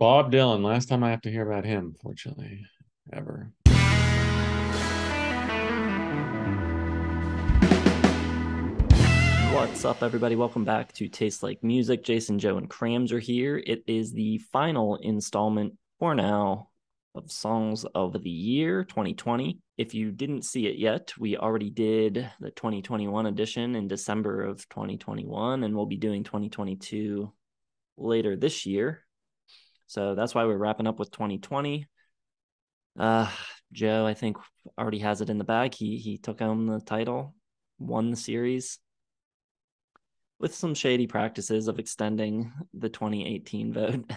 Bob Dylan. Last time I have to hear about him, fortunately, ever. What's up, everybody? Welcome back to Taste Like Music. Jason, Joe, and Crams are here. It is the final installment for now of Songs of the Year 2020. If you didn't see it yet, we already did the 2021 edition in December of 2021, and we'll be doing 2022 later this year. So that's why we're wrapping up with 2020. Joe, I think, already has it in the bag. He took home the title, won the series with some shady practices of extending the 2018 vote.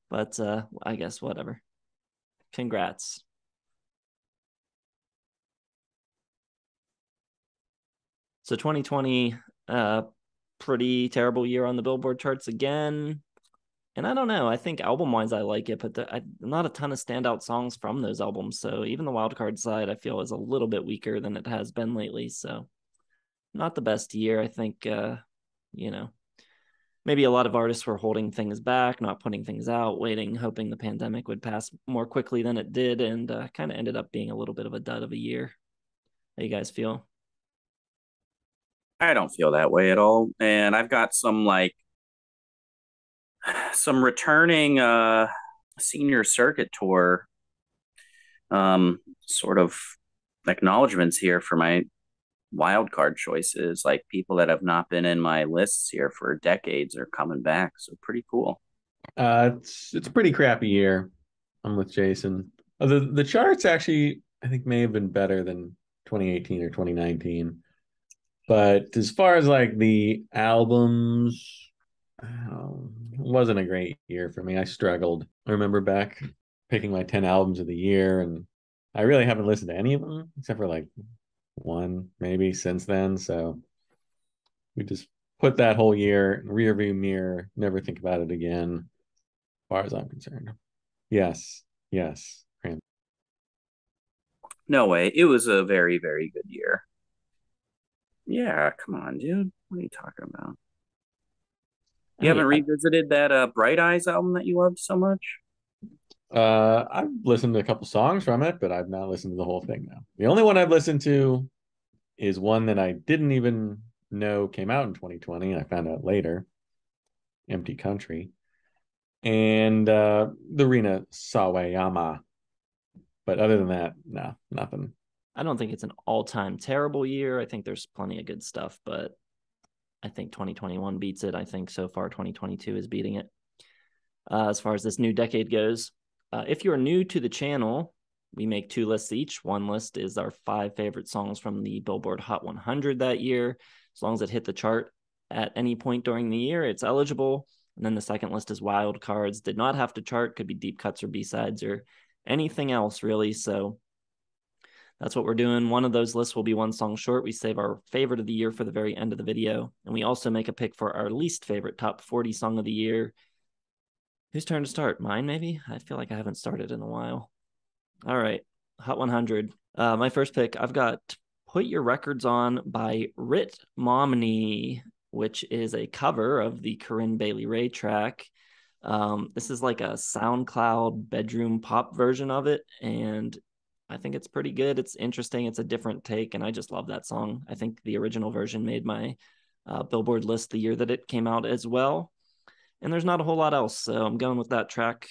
But I guess whatever. Congrats. So 2020, pretty terrible year on the Billboard charts again. And I don't know. I think album-wise, I like it, but not a ton of standout songs from those albums. So even the wildcard side, I feel, is a little bit weaker than it has been lately. So not the best year. I think, maybe a lot of artists were holding things back, not putting things out, waiting, hoping the pandemic would pass more quickly than it did, and kind of ended up being a little bit of a dud of a year. How you guys feel? I don't feel that way at all. And I've got some returning senior circuit tour sort of acknowledgments here for my wild card choices. Like people that have not been in my lists here for decades are coming back. So pretty cool. It's a pretty crappy year. I'm with Jason. The charts actually, I think, may have been better than 2018 or 2019. But as far as like the albums, it wasn't a great year for me. I struggled. I remember back picking my 10 albums of the year, and I really haven't listened to any of them except for like one maybe since then. So we just put that whole year in rearview mirror, never think about it again, as far as I'm concerned. Yes, yes. No way. It was a very, very good year. Yeah, come on, dude. What are you talking about? You Hey, haven't revisited that Bright Eyes album that you loved so much? I've listened to a couple songs from it, but I've not listened to the whole thing now. The only one I've listened to is one that I didn't even know came out in 2020. I found out later, Empty Country, and the Rina Sawayama. But other than that, no, nothing. I don't think it's an all-time terrible year. I think there's plenty of good stuff, but I think 2021 beats it. I think so far 2022 is beating it. As far as this new decade goes, if you're new to the channel, we make two lists each. One list is our 5 favorite songs from the Billboard Hot 100 that year. As long as it hit the chart at any point during the year, it's eligible. And then the second list is Wildcards. Did not have to chart, could be deep cuts or B-sides or anything else, really. So that's what we're doing. One of those lists will be one song short. We save our favorite of the year for the very end of the video. And we also make a pick for our least favorite top 40 song of the year. Whose turn to start? Mine, maybe? I feel like I haven't started in a while. All right. Hot 100. My first pick, I've got Put Your Records On by Rit Momney, which is a cover of the Corinne Bailey Rae track. This is like a SoundCloud bedroom pop version of it, and I think it's pretty good. It's interesting. It's a different take, and I just love that song. I think the original version made my Billboard list the year that it came out as well. And there's not a whole lot else, so I'm going with that track.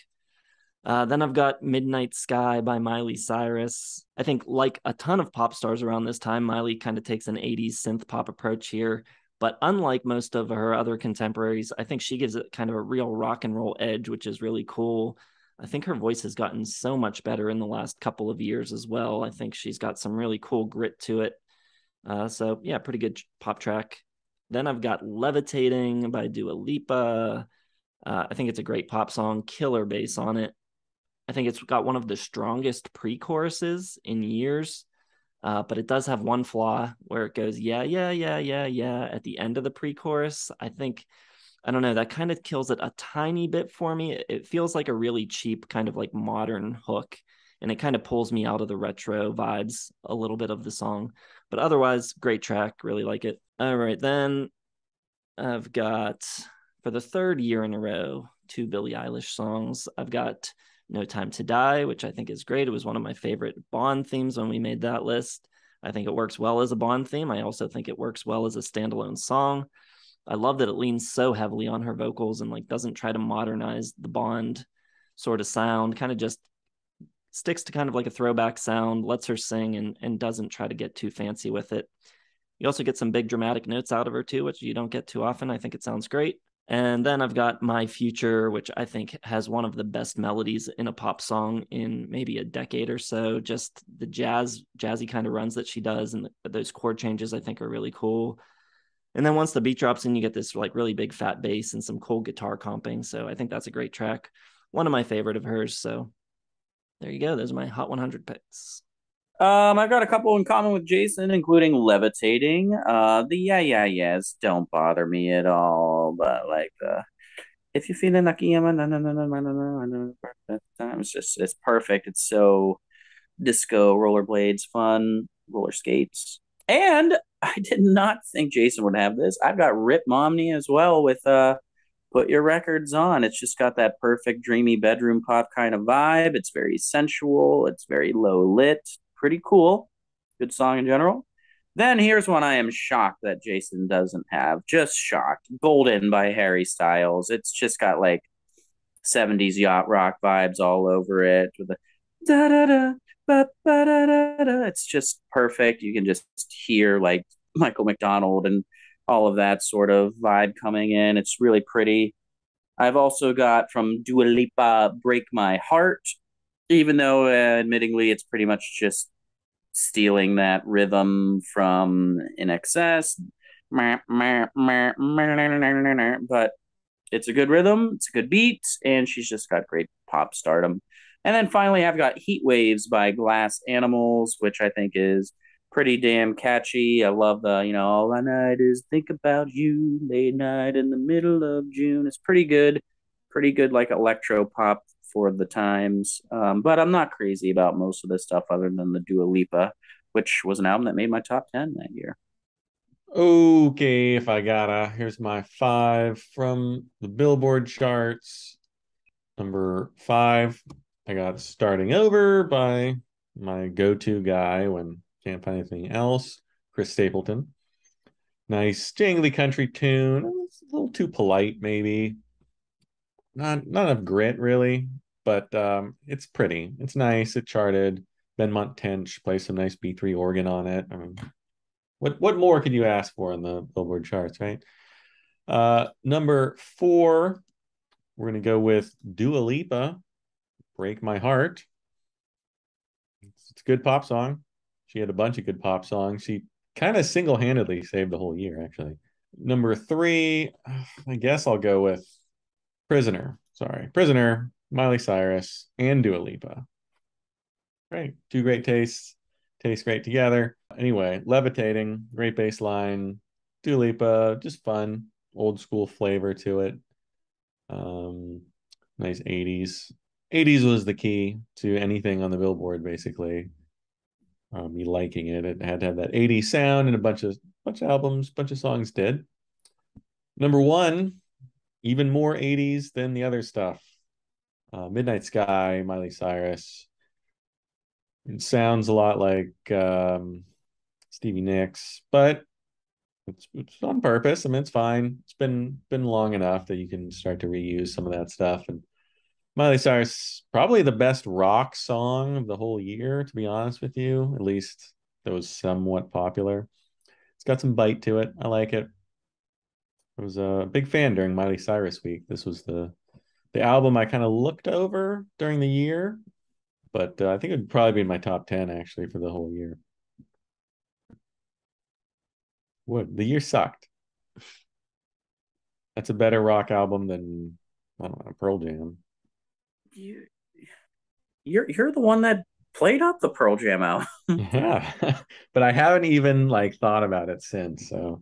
Then I've got Midnight Sky by Miley Cyrus. I think, like a ton of pop stars around this time, Miley kind of takes an 80s synth pop approach here. But unlike most of her other contemporaries, I think she gives it kind of a real rock and roll edge, which is really cool. I think her voice has gotten so much better in the last couple of years as well. I think she's got some really cool grit to it. So, yeah, pretty good pop track. Then I've got Levitating by Dua Lipa. I think it's a great pop song, killer bass on it. I think it's got one of the strongest pre-choruses in years, but it does have one flaw where it goes, yeah, yeah, yeah, yeah, yeah, at the end of the pre-chorus. I don't know, that kind of kills it a tiny bit for me. It feels like a really cheap kind of like modern hook, and it kind of pulls me out of the retro vibes a little bit of the song. But otherwise, great track, really like it. All right, then I've got, for the third year in a row, 2 Billie Eilish songs. I've got No Time to Die, which I think is great. It was one of my favorite Bond themes when we made that list. I think it works well as a Bond theme. I also think it works well as a standalone song. I love that it leans so heavily on her vocals and like doesn't try to modernize the Bond sort of sound, kind of just sticks to kind of like a throwback sound, lets her sing and doesn't try to get too fancy with it. You also get some big dramatic notes out of her too, which you don't get too often. I think it sounds great. And then I've got My Future, which I think has one of the best melodies in a pop song in maybe a decade or so. Just the jazzy kind of runs that she does and those chord changes I think are really cool. And then once the beat drops in, you get this like really big fat bass and some cool guitar comping. So I think that's a great track. One of my favorite of hers. So there you go. Those are my Hot 100 picks. I've got a couple in common with Jason, including Levitating. The Yeah Yeah Yeahs don't bother me at all, but like if you're feeling like it's perfect. It's so disco, rollerblades, fun, roller skates. And I did not think Jason would have this. I've got Rip Momney as well with Put Your Records On. It's just got that perfect dreamy bedroom pop kind of vibe. It's very sensual. It's very low lit. Pretty cool. Good song in general. Then here's one I am shocked that Jason doesn't have. Just shocked. Golden by Harry Styles. It's just got like 70s yacht rock vibes all over it with the da da da ba ba da da da. It's just perfect. You can just hear like Michael McDonald and all of that sort of vibe coming in. It's really pretty. I've also got from Dua Lipa Break My Heart, even though admittingly it's pretty much just stealing that rhythm from In Excess. But it's a good rhythm, it's a good beat, and she's just got great pop stardom. And then finally, I've got Heat Waves by Glass Animals, which I think is pretty damn catchy. I love the, all I night is think about you, late night in the middle of June. It's pretty good, like electro pop for the times. But I'm not crazy about most of this stuff other than the Dua Lipa, which was an album that made my top 10 that year. Okay, if I gotta, here's my 5 from the Billboard charts. Number 5, I got Starting Over by my go-to guy when can't find anything else, Chris Stapleton. Nice jingly country tune. It's a little too polite, maybe. Not enough grit, really, but it's pretty. It's nice. It charted. Benmont Tench plays some nice B3 organ on it. I mean, what more could you ask for in the Billboard charts, right? Number 4, we're gonna go with Dua Lipa, Break My Heart. It's a good pop song. She had a bunch of good pop songs. She kind of single-handedly saved the whole year, actually. Number 3, I guess I'll go with Prisoner. Prisoner, Miley Cyrus, and Dua Lipa. Great. 2 great tastes. Taste great together. Anyway, Levitating, great bass line. Dua Lipa, just fun, old school flavor to it. Nice 80s. 80s was the key to anything on the Billboard, basically. Me liking it. It had to have that 80s sound, and a bunch of albums, bunch of songs did. Number 1, even more 80s than the other stuff. Midnight Sky, Miley Cyrus. It sounds a lot like Stevie Nicks, but it's on purpose. I mean, it's fine. It's been long enough that you can start to reuse some of that stuff. And Miley Cyrus, probably the best rock song of the whole year, to be honest with you. At least that was somewhat popular. It's got some bite to it. I like it. I was a big fan during Miley Cyrus week. This was the album I kind of looked over during the year, but I think it would probably be in my top 10 actually for the whole year. Would the year sucked? That's a better rock album than, I don't know, Pearl Jam. You're the one that played up the Pearl Jam album. Yeah, but I haven't even like thought about it since. So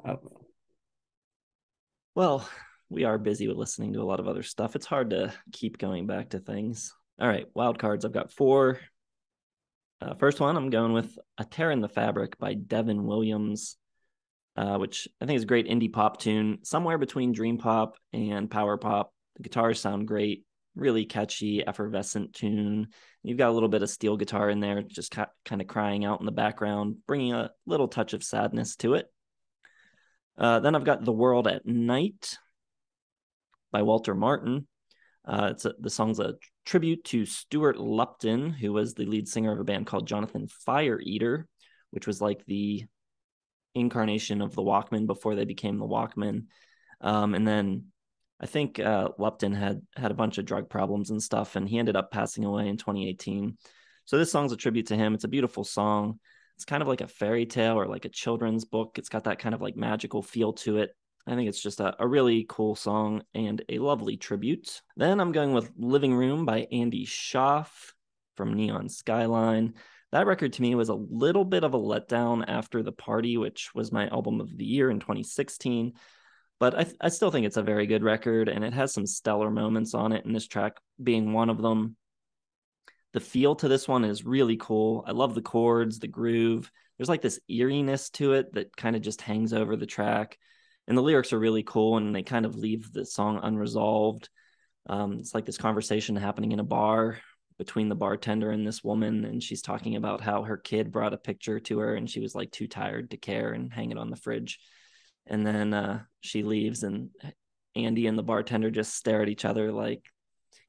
I don't know. Well, we are busy with listening to a lot of other stuff. It's hard to keep going back to things. All right, wild cards. I've got 4. First one, I'm going with A Tear in the Fabric by Devin Williams. which I think is a great indie pop tune, somewhere between dream pop and power pop. The guitars sound great, really catchy, effervescent tune. You've got a little bit of steel guitar in there, just kind of crying out in the background, bringing a little touch of sadness to it. Then I've got The World at Night by Walter Martin. The song's a tribute to Stuart Lupton, who was the lead singer of a band called Jonathan Fire Eater, which was like the incarnation of the Walkman before they became the Walkman. And then I think Lupton had a bunch of drug problems and stuff, and he ended up passing away in 2018. So this song's a tribute to him. It's a beautiful song. It's kind of like a fairy tale or like a children's book. It's got that kind of like magical feel to it. I think it's just a really cool song and a lovely tribute. Then I'm going with Living Room by Andy Schaaf from Neon Skyline. That record to me was a little bit of a letdown after The Party, which was my album of the year in 2016. But I still think it's a very good record, and it has some stellar moments on it, and this track being one of them. The feel to this one is really cool. I love the chords, the groove. There's like this eeriness to it that kind of just hangs over the track. And the lyrics are really cool, and they kind of leave the song unresolved. It's like this conversation happening in a bar between the bartender and this woman, and she's talking about how her kid brought a picture to her, and she was like too tired to care and hang it on the fridge. And then she leaves, and Andy and the bartender just stare at each other like,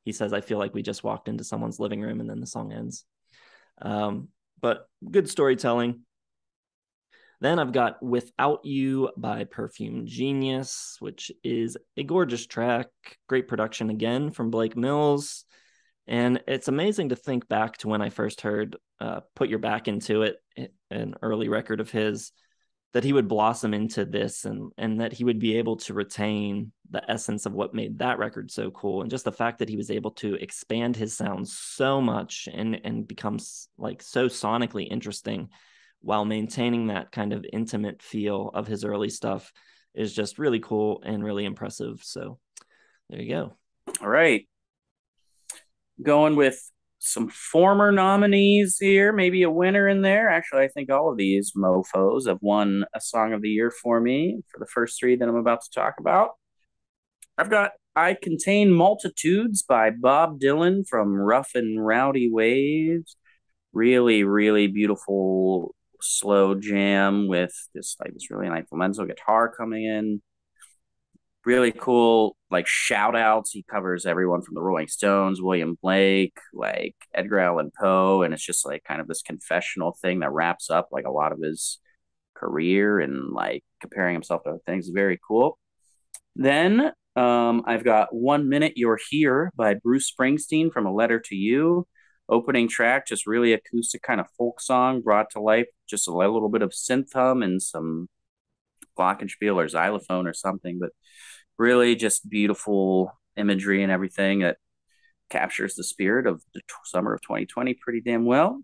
he says, "I feel like we just walked into someone's living room," and then the song ends. But good storytelling. Then I've got Without You by Perfume Genius, which is a gorgeous track. Great production again from Blake Mills. And it's amazing to think back to when I first heard Put Your Back Into It, an early record of his, that he would blossom into this and that he would be able to retain the essence of what made that record so cool. And just the fact that he was able to expand his sound so much and becomes like so sonically interesting while maintaining that kind of intimate feel of his early stuff is just really cool and really impressive. So there you go. All right. Going with some former nominees here, maybe a winner in there. Actually, I think all of these mofos have won a song of the year for me for the first three that I'm about to talk about. I've got I Contain Multitudes by Bob Dylan from Rough and Rowdy Waves. Really, really beautiful slow jam with this really nice flamenco guitar coming in. Really cool, like shout outs. He covers everyone from the Rolling Stones, William Blake, like Edgar Allan Poe, and it's just like kind of this confessional thing that wraps up like a lot of his career and like comparing himself to other things. Very cool. Then I've got 1 Minute You're Here by Bruce Springsteen from A Letter to You. Opening track, just really acoustic kind of folk song brought to life, just a little bit of synth hum and some glockenspiel or xylophone or something, but really just beautiful imagery and everything that captures the spirit of the summer of 2020 pretty damn well.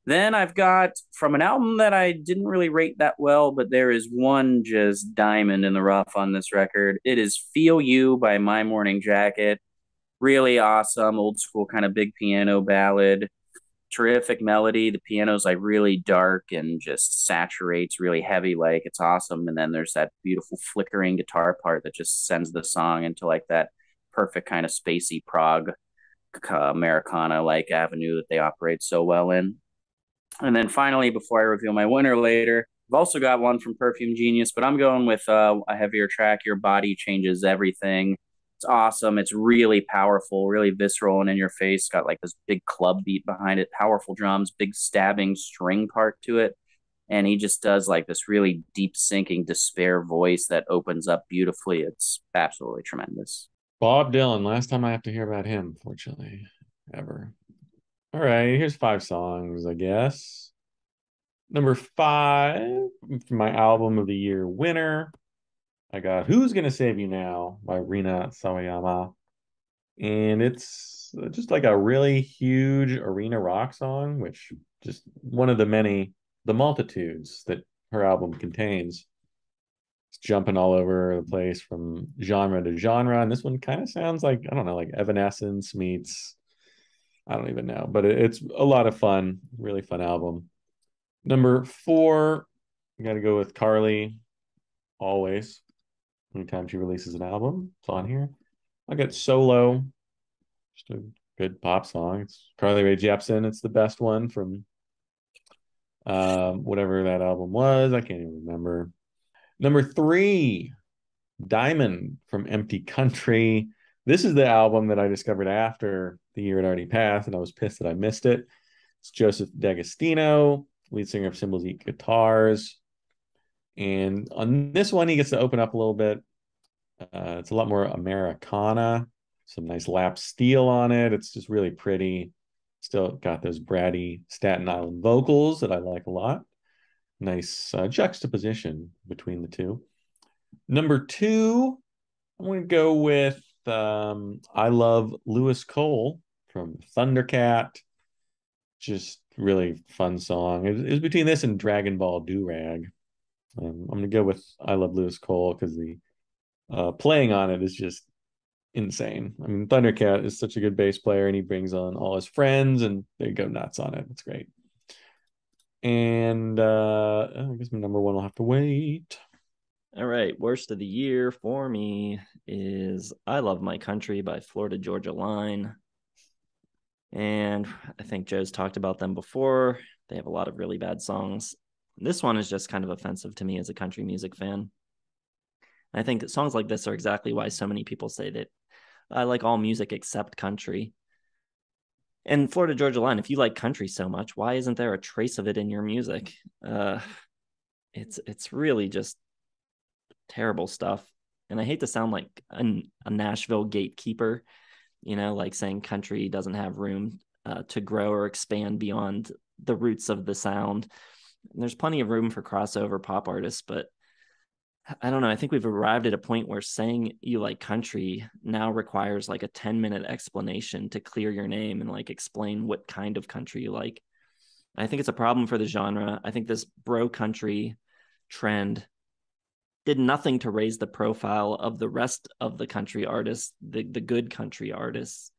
Then I've got from an album that I didn't really rate that well, but there is one just diamond in the rough on this record. It is Feel You by My Morning Jacket. Really awesome, old school kind of big piano ballad. Terrific melody. The piano's like really dark and just saturates really heavy, like it's awesome. And then there's that beautiful flickering guitar part that just sends the song into like that perfect kind of spacey prog Americana like avenue that they operate so well in. And then finally, before I reveal my winner later, I've also got one from Perfume Genius, but I'm going with a heavier track, Your Body Changes Everything. It's awesome. It's really powerful, really visceral and in your face. Got like this big club beat behind it, powerful drums, big stabbing string part to it. And he just does like this really deep sinking despair voice that opens up beautifully. It's absolutely tremendous. Bob Dylan, last time I have to hear about him, fortunately, ever. All right, here's 5 songs, I guess. Number 5 for my album of the year winner, I got Who's Gonna Save You Now by Rina Sawayama. And it's just like a really huge arena rock song, which just one of the multitudes that her album contains. It's jumping all over the place from genre to genre. And this one kind of sounds like, I don't know, like Evanescence meets, I don't even know, but it's a lot of fun, really fun album. Number 4, I got to go with Carly always. Anytime she releases an album, it's on here. I got Solo, just a good pop song. It's Carly Rae Jepsen. It's the best one from whatever that album was. I can't even remember. Number 3, Diamond from Empty Country. This is the album that I discovered after the year had already passed, and I was pissed that I missed it. It's Joseph D'Agostino, lead singer of Symbols Eat Guitars. And on this one, he gets to open up a little bit. It's a lot more Americana, some nice lap steel on it. It's just really pretty. Still got those bratty Staten Island vocals that I like a lot. Nice juxtaposition between the two. Number 2, I'm going to go with I Love Lewis Cole from Thundercat. Just really fun song. It was between this and Dragon Ball Durag. I'm going to go with I Love Lewis Cole because the playing on it is just insane. I mean, Thundercat is such a good bass player, and he brings on all his friends, and they go nuts on it. It's great. And I guess my number 1 will have to wait. All right, worst of the year for me is I Love My Country by Florida Georgia Line. And I think Joe's talked about them before. They have a lot of really bad songs. This one is just kind of offensive to me as a country music fan. I think songs like this are exactly why so many people say that I like all music except country. And Florida Georgia Line, if you like country so much, why isn't there a trace of it in your music? It's really just terrible stuff. And I hate to sound like a Nashville gatekeeper, like saying country doesn't have room to grow or expand beyond the roots of the sound. And there's plenty of room for crossover pop artists, but I don't know. I think we've arrived at a point where saying you like country now requires like a 10-minute explanation to clear your name and like explain what kind of country you like. I think it's a problem for the genre. I think this bro country trend did nothing to raise the profile of the rest of the country artists, the good country artists.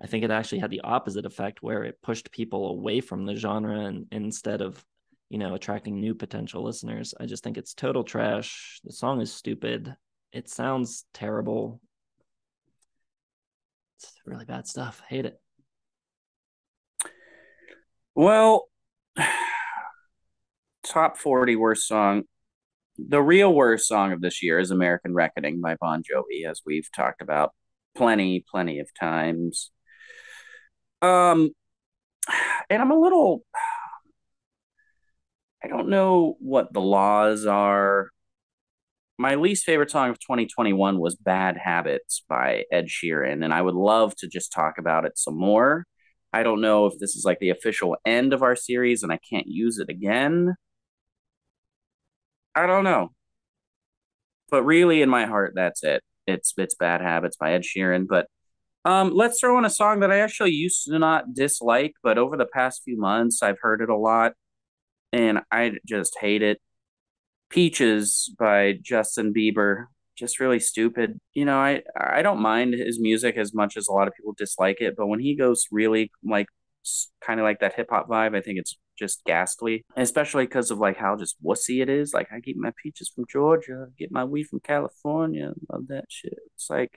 I think it actually had the opposite effect where it pushed people away from the genre and instead of attracting new potential listeners. I just think it's total trash. The song is stupid. It sounds terrible. It's really bad stuff. Hate it. Well, top 40 worst song. The real worst song of this year is American Reckoning by Bon Jovi, as we've talked about plenty of times. And I'm a little, I don't know what the laws are. My least favorite song of 2021 was Bad Habits by Ed Sheeran, and I would love to just talk about it some more. I don't know if this is like the official end of our series and I can't use it again. I don't know. But really in my heart, that's it. It's Bad Habits by Ed Sheeran. But let's throw in a song that I actually used to not dislike, but over the past few months I've heard it a lot and I just hate it. Peaches by Justin Bieber. Just really stupid. I don't mind his music as much as a lot of people dislike it, but when he goes really like kind of like that hip hop vibe, I think it's just ghastly, especially because of like how just wussy it is. Like I get my peaches from Georgia, get my weed from California, love that shit. It's like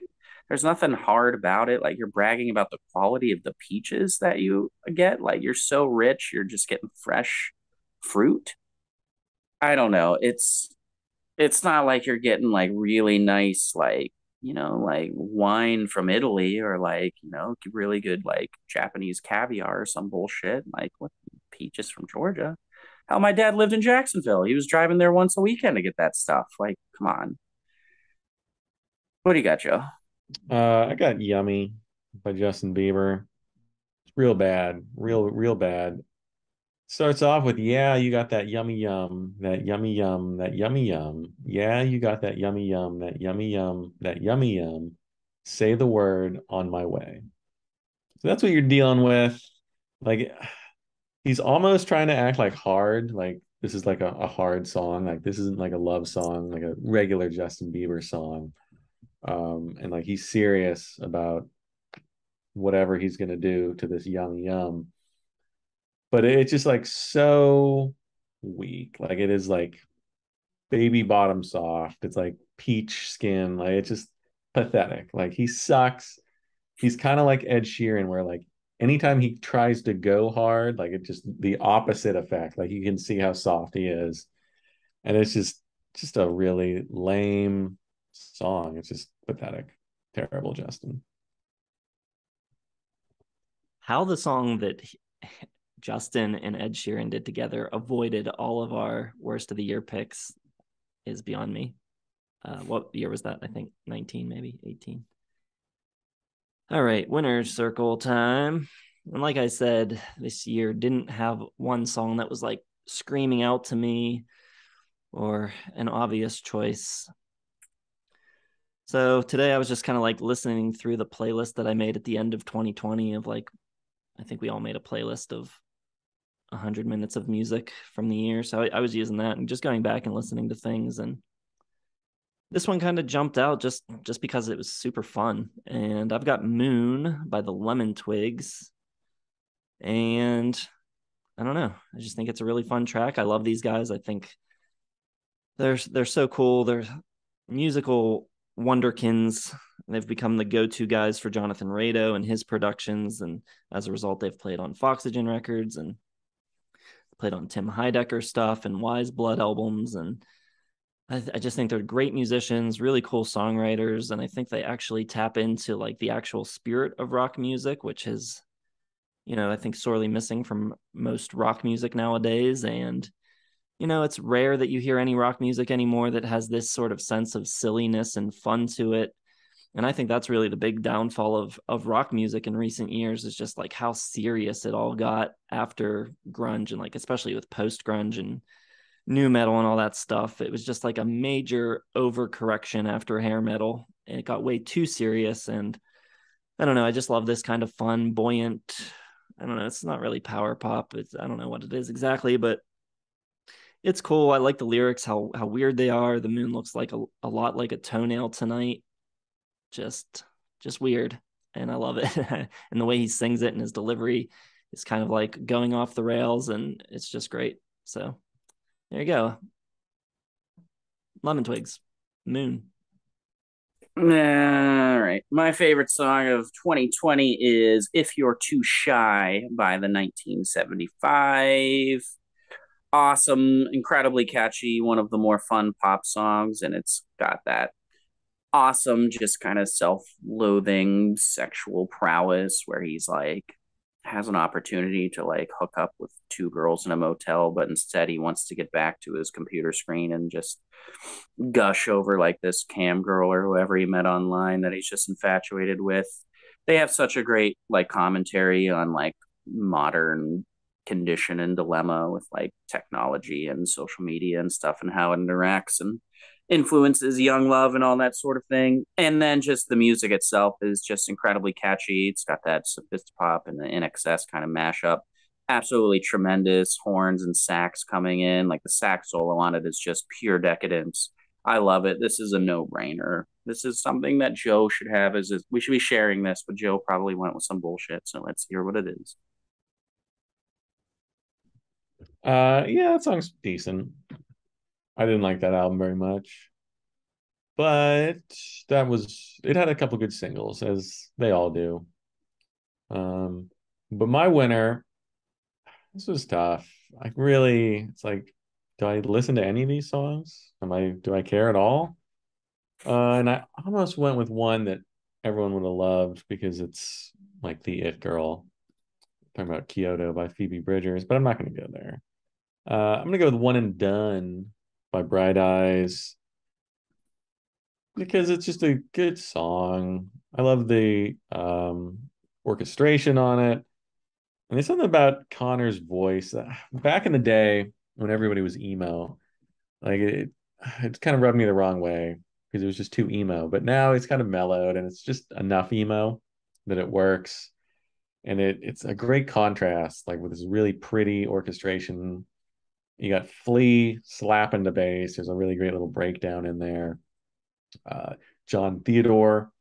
there's nothing hard about it. Like you're bragging about the quality of the peaches that you get. Like you're so rich, you're just getting fresh fruit. I don't know. It's not like you're getting like really nice like like wine from Italy or like really good like Japanese caviar or some bullshit like what peaches from Georgia. Hell, my dad lived in Jacksonville. He was driving there once a weekend to get that stuff. Like, come on. What do you got, Joe? I got Yummy by Justin Bieber. It's real bad, real bad. Starts off with, yeah, you got that yummy yum, that yummy yum, that yummy yum. Yeah, you got that yummy yum, that yummy yum, that yummy yum. Say the word on my way. So that's what you're dealing with. Like, he's almost trying to act like hard, like this is like a hard song. Like this isn't like a love song, like a regular Justin Bieber song. And like he's serious about whatever he's gonna do to this yum yum. But it's just like so weak. Like it is like baby bottom soft. It's like peach skin. Like it's just pathetic. Like he sucks. He's kind of like Ed Sheeran, where like anytime he tries to go hard, like it just the opposite effect. Like you can see how soft he is. And it's just a really lame song. It's just pathetic. Terrible, Justin. How the song that Justin and Ed Sheeran did together avoided all of our worst of the year picks is beyond me. What year was that? I think 19, maybe 18. All right, winner's circle time. And like I said, this year didn't have one song that was like screaming out to me or an obvious choice. So today I was just kind of like listening through the playlist that I made at the end of 2020 of like, I think we all made a playlist of 100 minutes of music from the year. So I was using that and just going back and listening to things. And this one kind of jumped out just because it was super fun. And I've got Moon by the Lemon Twigs. And I don't know. I just think it's a really fun track. I love these guys. I think they're so cool. They're musical wonderkins. They've become the go-to guys for Jonathan Rado and his productions. And as a result, they've played on Foxygen Records and played on Tim Heidecker stuff and Wise Blood albums. And I just think they're great musicians, really cool songwriters. And I think they actually tap into like the actual spirit of rock music, which is, I think sorely missing from most rock music nowadays. And, it's rare that you hear any rock music anymore that has this sort of sense of silliness and fun to it. And I think that's really the big downfall of rock music in recent years is just like how serious it all got after grunge and like, especially with post grunge and new metal and all that stuff. It was just like a major overcorrection after hair metal. And it got way too serious. And I don't know. I just love this kind of fun, buoyant. I don't know. It's not really power pop. I don't know what it is exactly, but it's cool. I like the lyrics, how weird they are. The moon looks like a lot like a toenail tonight. Just weird. And I love it. And the way he sings it and his delivery is kind of like going off the rails, and it's just great. So there you go. Lemon Twigs, Moon. All right. My favorite song of 2020 is If You're Too Shy by the 1975. Awesome, incredibly catchy, one of the more fun pop songs, and it's got that awesome, just kind of self-loathing sexual prowess where he's like has an opportunity to like hook up with two girls in a motel, but instead he wants to get back to his computer screen and just gush over like this cam girl or whoever he met online that he's just infatuated with. They have such a great like commentary on like modern condition and dilemma with like technology and social media and stuff and how it interacts and influences young love and all that sort of thing. And then just the music itself is just incredibly catchy. It's got that sophisti-pop and the NXS kind of mashup. Absolutely tremendous horns and sax coming in. Like the sax solo on it is just pure decadence. I love it. This is a no-brainer. This is something that Joe should have. We should be sharing this, but Joe probably went with some bullshit. So let's hear what it is. Yeah, that song's decent. I didn't like that album very much, but it had a couple good singles, as they all do. But my winner, this was tough. It's like, do I listen to any of these songs? Do I care at all? And I almost went with one that everyone would have loved because it's like the It Girl. I'm talking about Kyoto by Phoebe Bridgers, but I'm not going to go there. I'm going to go with One and Done by Bright Eyes because it's just a good song. I love the orchestration on it. And there's something about Connor's voice. Back in the day when everybody was emo, like it kind of rubbed me the wrong way because it was just too emo. But now it's kind of mellowed and it's just enough emo that it works. And it's a great contrast, like with this really pretty orchestration. You got Flea slapping the bass. There's a really great little breakdown in there. John Theodore,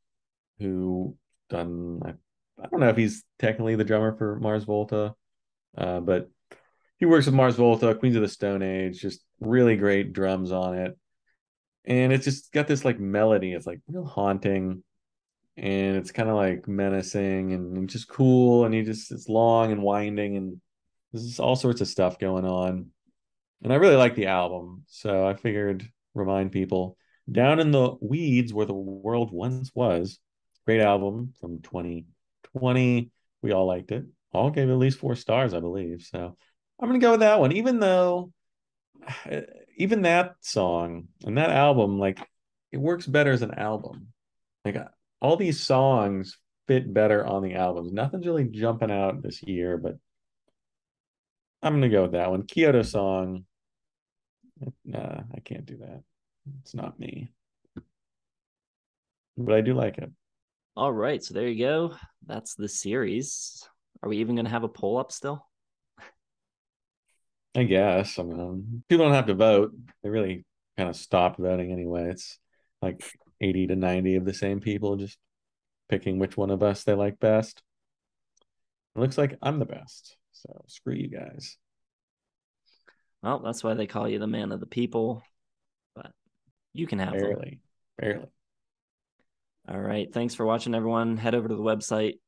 who I don't know if he's technically the drummer for Mars Volta, but he works with Mars Volta, Queens of the Stone Age, just really great drums on it. And it's just got this like melody. It's like real haunting, and it's kind of like menacing and just cool. And it's long and winding, and there's all sorts of stuff going on. And I really like the album, so I figured remind people Down in the Weeds Where the World Once Was. Great album from 2020. We all liked it. All gave it at least 4 stars, I believe. So I'm gonna go with that one, even though even that song and that album, like it works better as an album. Like all these songs fit better on the albums. Nothing's really jumping out this year, but I'm gonna go with that one. Kyoto Song. Nah, I can't do that. It's not me. But I do like it. All right, so there you go. That's the series. Are we even going to have a poll up still? I guess. I mean, people don't have to vote. They really kind of stopped voting anyway. It's like 80 to 90 of the same people just picking which one of us they like best. It looks like I'm the best. So screw you guys. Well, that's why they call you the man of the people. But you can have them. Barely. All right. Thanks for watching, everyone. Head over to the website,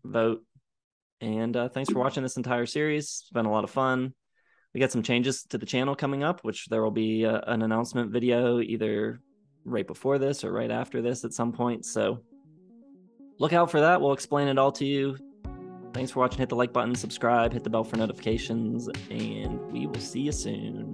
vote. And thanks for watching this entire series. It's been a lot of fun. We got some changes to the channel coming up, which there will be an announcement video either right before this or right after this at some point. So look out for that. We'll explain it all to you. Thanks for watching. Hit the like button, subscribe, hit the bell for notifications, and we will see you soon.